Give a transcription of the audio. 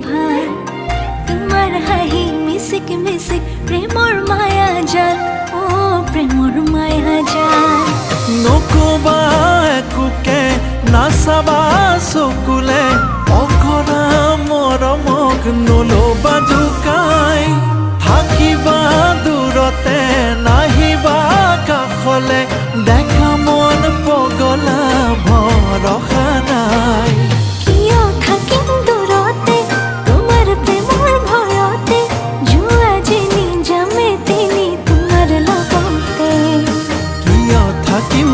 ভাই তোমাৰ হাঁহি মিচিক মিচিক প্ৰেমৰ মায়া জাল ও প্ৰেমৰ মায়া জাল নকবা একোকে নাচাবা চকুলে অকৰা মৰমক নলবা জোকাই থাকিবা দূৰতে নাহিবা কাষলে দেখা মন পগলা ভৰসা নাই কিয় থাকিম দূৰতে তোমাৰ প্ৰেমৰ ভয়তে যোৱা যেনি যামে তেনি তোমাৰ লগতে কিয় থাকিম